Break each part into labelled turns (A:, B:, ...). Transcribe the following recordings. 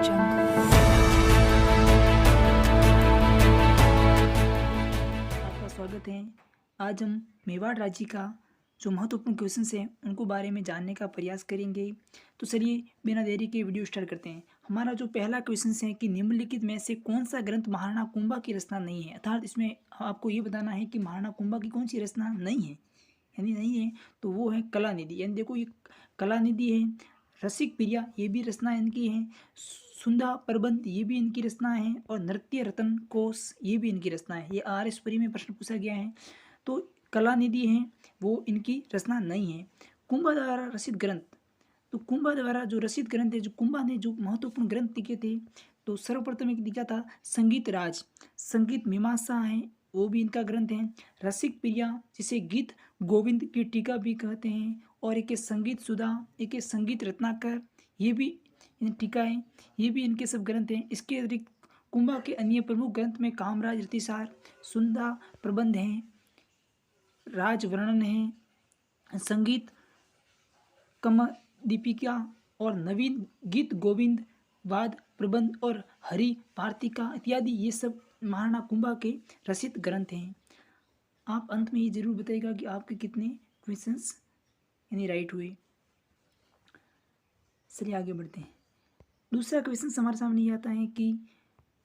A: आपका स्वागत है। आज हम मेवाड़ राज्य का जो महत्वपूर्ण क्वेश्चंस हैं उनको बारे में जानने का प्रयास करेंगे। तो चलिए बिना देरी के वीडियो स्टार्ट करते हैं। हमारा जो पहला क्वेश्चन है कि निम्नलिखित में से कौन सा ग्रंथ महाराणा कुंभा की रचना नहीं है, अर्थात इसमें आपको ये बताना है कि महाराणा कुंभा की कौन सी रचना नहीं है, यानी नहीं है तो वो है कला निधि। यानी देखो ये कला निधि है, रसिक प्रिया ये भी रचना इनकी है, सुंदा प्रबंध ये भी इनकी रचना है, और नृत्य रतन कोश ये भी इनकी रचना है। ये आर एस परी में प्रश्न पूछा गया है। तो कला निधि है वो इनकी रचना नहीं है। कुंभा द्वारा रचित ग्रंथ, तो कुंभा द्वारा जो रचित ग्रंथ है, जो कुंभा ने जो महत्वपूर्ण ग्रंथ लिखे थे, तो सर्वप्रथम एक लिखा था संगीत राज, संगीत मीमांसा है वो भी इनका ग्रंथ है। रसिक प्रिया जिसे गीत गोविंद की टीका भी कहते हैं, और एक है संगीत सुधा, एक है संगीत रत्नाकर ये भी टीका है, ये भी इनके सब ग्रंथ हैं। इसके अतिरिक्त कुंभा के अन्य प्रमुख ग्रंथ में कामराज रतिसार, सुंदा प्रबंध हैं, राज वर्णन है, संगीत कम दीपिका और नवीन गीत गोविंद वाद प्रबंध और हरि भारतिका इत्यादि ये सब महाराणा कुंभा के रचित ग्रंथ हैं। आप अंत में ये जरूर बताइएगा कि आपके कितने क्वेश्चंस यानी राइट हुए। चलिए आगे बढ़ते हैं। दूसरा क्वेश्चन हमारे सामने ये आता है कि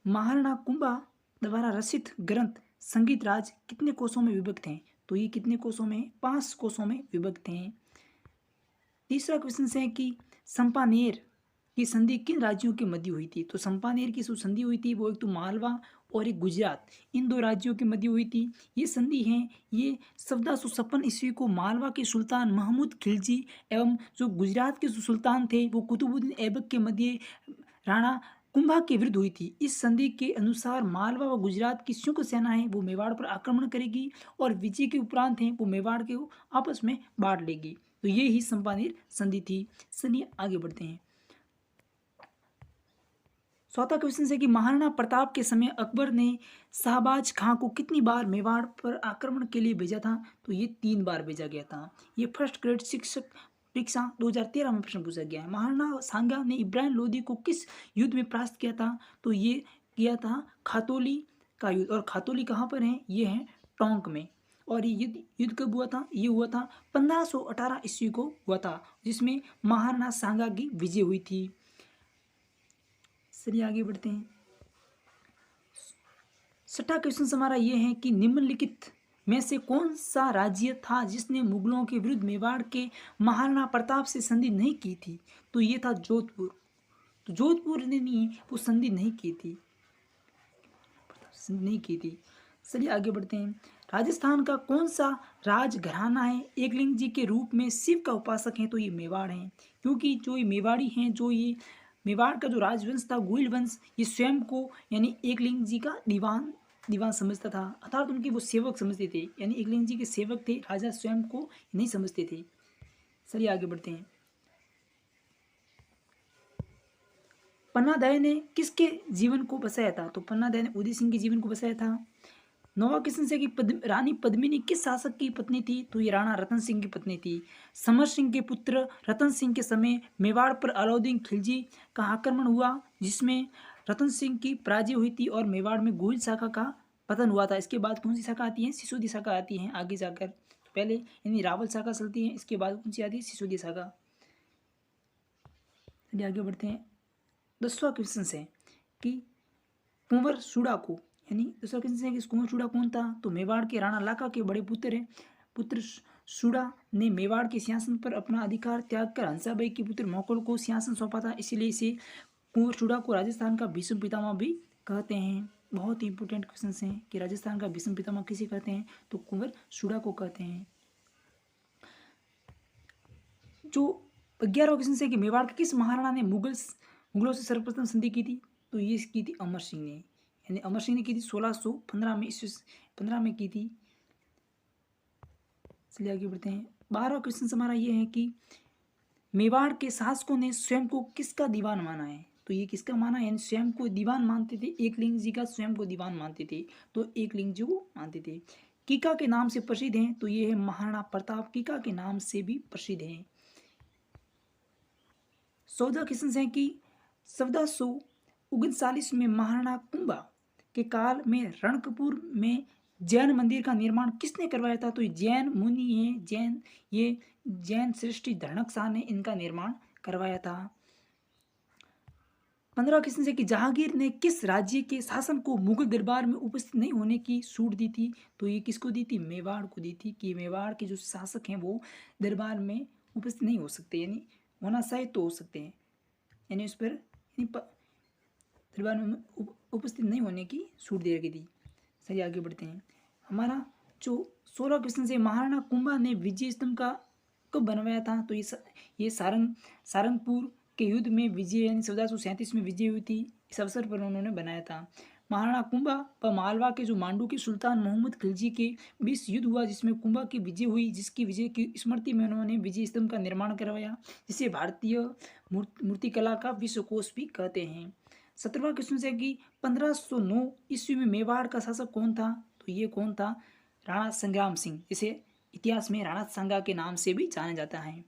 A: महाराणा कुंभा द्वारा रचित ग्रंथ संगीत राज कितने कोशों में विभक्त हैं, तो ये कितने कोशों में, 5 कोशों में विभक्त हैं। तीसरा क्वेश्चन है कि संपानेर की संधि किन राज्यों के मध्य हुई थी, तो संपानेर की जो संधि हुई थी वो एक तो मालवा और एक गुजरात, इन 2 राज्यों के मध्य हुई थी। ये संधि है ये 1456 ईस्वी को मालवा के सुल्तान महमूद खिलजी एवं जो गुजरात के जो सुल्तान थे वो कुतुबुद्दीन ऐबक के मध्य राणा कुंभा के विरुद्ध हुई थी। इस संधि के अनुसार मालवा व गुजरात की संयुक्त सेना है वो मेवाड़ पर आक्रमण करेगी और विजय के उपरांत है वो मेवाड़ के आपस में बांट लेगी। तो ये ही संपानेर संधि थी। चलिए आगे बढ़ते हैं। चौथा क्वेश्चन है कि महाराणा प्रताप के समय अकबर ने शाहबाज खां को कितनी बार मेवाड़ पर आक्रमण के लिए भेजा था, तो ये 3 बार भेजा गया था। ये फर्स्ट ग्रेड शिक्षक परीक्षा 2013 में प्रश्न पूछा गया है। महाराणा सांगा ने इब्राहिम लोदी को किस युद्ध में परास्त किया था, तो ये किया था खातौली का युद्ध, और खातौली कहाँ पर है, ये है टोंक में। और ये युद्ध कब हुआ था, ये हुआ था 1518 ईस्वी को हुआ था, जिसमें महाराणा सांगा की विजय हुई थी। चलिए आगे बढ़ते हैं। 6ठा क्वेश्चन हमारा ये है कि निम्नलिखित में से कौन सा राज्य था जिसने मुगलों के विरुद्ध मेवाड़ के महाराणा प्रताप से संधि नहीं की थी, तो ये था जोधपुर। तो जोधपुर ने नहीं वो संधि नहीं की थी। चलिए आगे बढ़ते हैं। राजस्थान का कौन सा राज घराना है एकलिंग जी के रूप में शिव का उपासक है, तो ये मेवाड़ है, क्योंकि जो ये मेवाड़ी हैं, जो ये मेवाड़ का जो राजवंश था गोइल वंश, ये स्वयं को यानी एकलिंग जी का दीवान समझता था, अर्थात उनके वो सेवक समझते थे, यानी एकलिंग जी के सेवक थे, राजा स्वयं को नहीं समझते थे। चलिए आगे बढ़ते हैं। पन्नादय ने किसके जीवन को बसाया था, तो पन्नादय ने उदय सिंह के जीवन को बसाया था। 9वां क्वेश्चन है कि रानी पद्मिनी किस शासक की पत्नी थी, तो ये राणा रतन सिंह की पत्नी थी। समर सिंह के पुत्र रतन सिंह के समय मेवाड़ पर अलाउद्दीन खिलजी का आक्रमण हुआ, जिसमें रतन सिंह की पराजय हुई थी और मेवाड़ में गोहिल शाखा का पतन हुआ था। इसके बाद कौन सी शाखा आती है, सिसोदी शाखा आती है आगे जाकर। पहले यानी रावल शाखा चलती है, इसके बाद कौन सी आती है, सिसोदी शाखा। चलिए आगे बढ़ते हैं। 10वां क्वेश्चन है कि कुंवर सुडा को, यानी दूसरा क्वेश्चन है कि कुंवर सुडा कौन था, तो मेवाड़ के राणा लाका के बड़े पुत्र सुडा ने मेवाड़ के सिंहासन पर अपना अधिकार त्याग कर हंसाबाई के पुत्र मोकल को सिंहासन सौंपा था, इसीलिए इसे कुंवर सुडा को राजस्थान का भीष्म पितामह भी कहते हैं। बहुत ही इंपॉर्टेंट क्वेश्चन हैं कि राजस्थान का भीष्म पितामह किसे कहते हैं, तो कुंवर सुडा को कहते हैं। जो 11वां क्वेश्चन है कि मेवाड़ के किस महाराणा ने मुगलों से सर्वप्रथम संधि की थी, तो ये की थी अमर सिंह ने, यानी अमर सिंह ने की थी 1615 में, 15 में की थी। चलिए आगे बढ़ते हैं। 12वां क्वेश्चन हमारा ये है कि मेवाड़ के शासकों ने स्वयं को किसका दीवान माना है, तो ये किसका माना है, यानी स्वयं को दीवान मानते थे, एकलिंग जी का स्वयं को दीवान मानते थे, तो एकलिंग जी को मानते थे। कीका के नाम से प्रसिद्ध हैं, तो ये है महाराणा प्रताप कीका के नाम से भी प्रसिद्ध हैं। 14 क्वेश्चन है कि 1439 में महाराणा कुंभा के काल में रणकपुर में जैन मंदिर का निर्माण किसने करवाया था? तो ये जैन मुनि है, ये जैन सृष्टि धरणक शाह ने इनका निर्माण करवाया था। 15 क्वेश्चन से कि जहांगीर ने किस राज्य के शासन को मुगल दरबार में उपस्थित नहीं होने की छूट दी थी? तो ये किसको दी थी? मेवाड़ को दी थी कि मेवाड़ के जो शासक हैं वो दरबार में उपस्थित नहीं हो सकते, यानी होना चाहे तो हो सकते हैं, यानी उस पर दरबार में उपस्थित नहीं होने की छूट दे रखी थी। सही, आगे बढ़ते हैं। हमारा जो 16 क्वेश्चन से महाराणा कुंभा ने विजय स्तंभ का कब बनवाया था? तो ये सारंगपुर के युद्ध में विजय, यानी 1437 में विजय हुई थी, इस अवसर पर उन्होंने बनाया था। महाराणा कुंभा व मालवा के जो मांडू के सुल्तान मोहम्मद खिलजी के बीच युद्ध हुआ जिसमें कुंभा की विजय हुई, जिसकी विजय की स्मृति में उन्होंने विजय स्तंभ का निर्माण करवाया, जिसे भारतीय मूर्तिकला का विश्वकोश भी कहते हैं। 17वां क्वेश्चन है कि 1509 ईस्वी में मेवाड़ का शासक कौन था? तो ये कौन था? राणा संग्राम सिंह, जिसे इतिहास में राणा सांगा के नाम से भी जाना जाता है।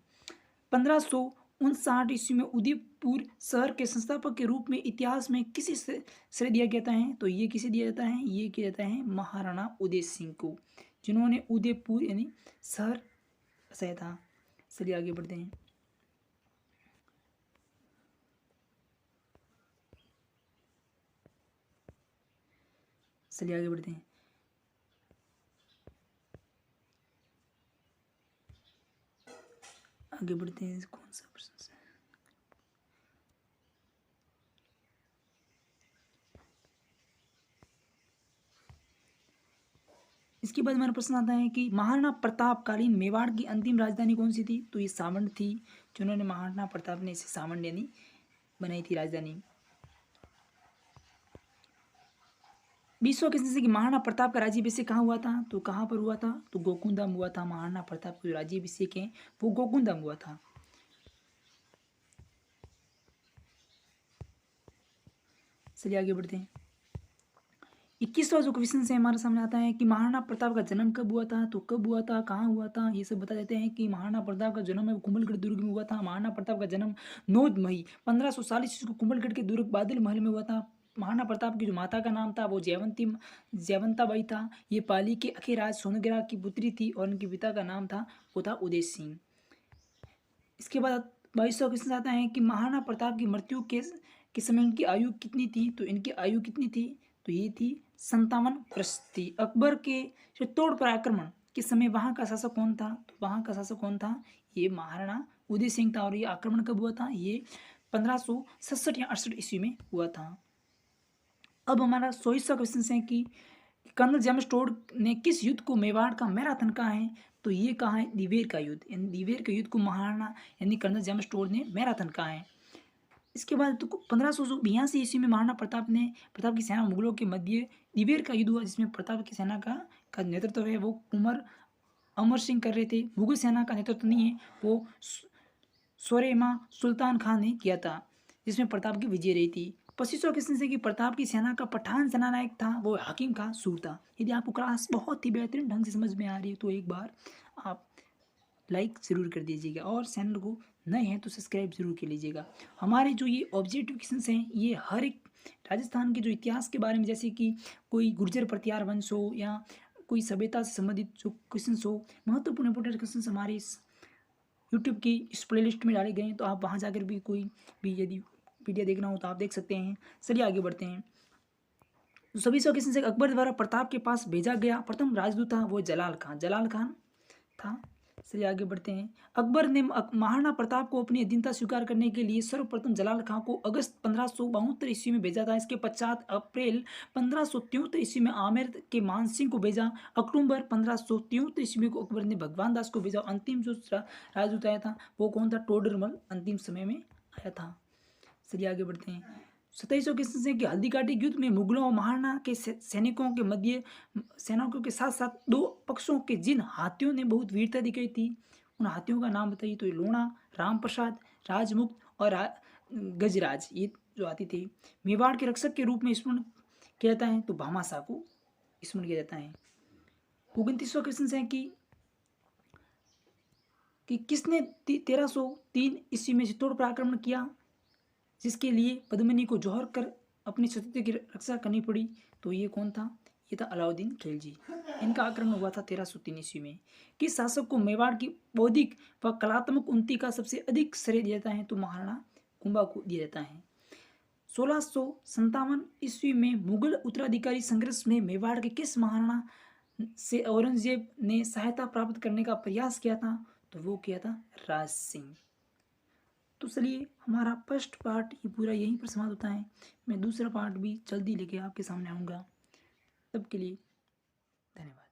A: 1559 ईस्वी में उदयपुर शहर के संस्थापक के रूप में इतिहास में किसे श्रेय दिया जाता है? तो ये किसे दिया जाता है? ये किया जाता है महाराणा उदय सिंह को, जिन्होंने उदयपुर यानी शहर बसाया था। चलिए आगे बढ़ते हैं। चलिए आगे बढ़ते हैं। आगे बढ़ते हैं, कौन सा प्रश्न है? इसके बाद हमारा प्रश्न आता है कि महाराणा प्रतापकालीन मेवाड़ की अंतिम राजधानी कौन सी थी? तो ये सावंड थी, जिन्होंने महाराणा प्रताप ने इसे सावंड यानी बनाई थी राजधानी। 20वां क्वेश्चन से कि महाराणा प्रताप का राज्याभिषेक कहाँ हुआ था? तो कहाँ पर हुआ था? तो गोकुंदम हुआ था। महाराणा प्रताप का जो राज्याभिषेक है वो गोकुंदम हुआ था। चलिए आगे बढ़ते हैं। 21वां जो क्वेश्चन से हमारे सामने आता है कि महाराणा प्रताप का जन्म कब हुआ था? तो कब हुआ था, कहाँ हुआ था, ये सब बता देते हैं कि महाराणा प्रताप का जन्म है कुंभलगढ़ दुर्ग में हुआ था। महाराणा प्रताप का जन्म 9 मई 1540 को कुंभलगढ़ के दुर्ग बादल महल में हुआ था। महाराणा प्रताप की जो माता का नाम था वो जयवंताबाई था। ये पाली के अखिराज सोनग्रा की पुत्री थी और उनके पिता का नाम था वो था उदय सिंह। इसके बाद 22वां क्वेश्चन आता है कि महाराणा प्रताप की मृत्यु के समय इनकी आयु कितनी थी? तो इनकी आयु कितनी थी? तो ये थी 57 वर्ष थी। अकबर के जो तोड़ पर आक्रमण के समय वहाँ का शासक कौन था? तो वहाँ का शासक कौन था? ये महाराणा उदय सिंह था। और ये आक्रमण कब हुआ था? ये 1567 या 68 ईस्वी में हुआ था। अब हमारा 24वां क्वेश्चन है कि कर्नल जेम्स टोड ने किस युद्ध को मेवाड़ का मैराथन कहा है? तो ये कहा है दिवेर का युद्ध, यानी दिवेर के युद्ध को महाराणा यानी कर्नल जेम्स टोड ने मैराथन कहा है। इसके बाद तो 1582 ईस्वी में महाराणा प्रताप की सेना मुगलों के मध्य दिवेर का युद्ध हुआ, जिसमें प्रताप की सेना का नेतृत्व है वो कुंवर अमर सिंह कर रहे थे। मुगल सेना का नेतृत्व नहीं है, वो सोरेमा सुल्तान खान ने किया था, जिसमें प्रताप की विजय रही थी। 25वां क्वेश्चन से कि प्रताप की सेना का पठान सेनानायक था वो हाकिम का सूर था। यदि आपको क्लास बहुत ही बेहतरीन ढंग से समझ में आ रही है तो एक बार आप लाइक ज़रूर कर दीजिएगा और चैनल को नए हैं तो सब्सक्राइब जरूर कर लीजिएगा। हमारे जो ये ऑब्जेक्टिव क्वेश्चन हैं ये हर एक राजस्थान के जो इतिहास के बारे में, जैसे कि कोई गुर्जर प्रतिहार वंश हो या कोई सभ्यता से संबंधित जो क्वेश्चन हो, महत्वपूर्ण इंपोर्टेंट क्वेश्चन हमारे इस यूट्यूब की इस प्लेलिस्ट में डाले गए हैं, तो आप वहाँ जाकर भी कोई भी यदि वीडियो देखना हो तो आप देख सकते हैं। चलिए आगे बढ़ते हैं। तो सभी सौ क्वेश्चन से अकबर द्वारा प्रताप के पास भेजा गया प्रथम राजदूत था वो जलाल खान था। चलिए आगे बढ़ते हैं। अकबर ने महाराणा प्रताप को अपनी अधीनता स्वीकार करने के लिए सर्वप्रथम जलाल खान को अगस्त 1572 ईस्वी में भेजा था। इसके पश्चात अप्रैल 1573 ईस्वी में आमेर के मान सिंह को भेजा। अक्टूबर 1573 ईस्वी को अकबर ने भगवान दास को भेजा। अंतिम जो राजदूत आया था वो कौन था? टोडरमल अंतिम समय में आया था। चलिए आगे बढ़ते हैं। 27वां क्वेश्चन है कि हल्दीघाटी युद्ध में मुगलों और महाराणा के सैनिकों के मध्य सैनिकों के साथ साथ दो पक्षों के जिन हाथियों ने बहुत वीरता दिखाई थी उन हाथियों का नाम बताइए। तो लोणा, राम प्रसाद, राजमुक्त और गजराज, ये जो हाथी थे मेवाड़ के रक्षक के रूप में स्मरण किया जाता है, तो भामाशाह को स्मरण किया जाता है। 29वां क्वेश्चन है कि किसने 1303 ईस्वी में चित्तौड़ पर आक्रमण किया? जिसके लिए पद्मिनी को जौहर कर अपनी स्वतंत्रता की रक्षा करनी पड़ी, तो ये कौन था? ये था अलाउद्दीन खिलजी। इनका आक्रमण हुआ था 1303 ईस्वी में। किस शासक को मेवाड़ की बौद्धिक व कलात्मक उन्नति का सबसे अधिक श्रेय दिया जाता है? तो महाराणा कुंभा को दिया जाता है। 1657 ईस्वी में मुगल उत्तराधिकारी संघर्ष में मेवाड़ के किस महाराणा से औरंगजेब ने सहायता प्राप्त करने का प्रयास किया था? तो वो किया था राज सिंह। तो चलिए, हमारा फर्स्ट पार्ट ये पूरा यहीं पर समाप्त होता है। मैं दूसरा पार्ट भी जल्दी लेके आपके सामने आऊँगा। तब के लिए धन्यवाद।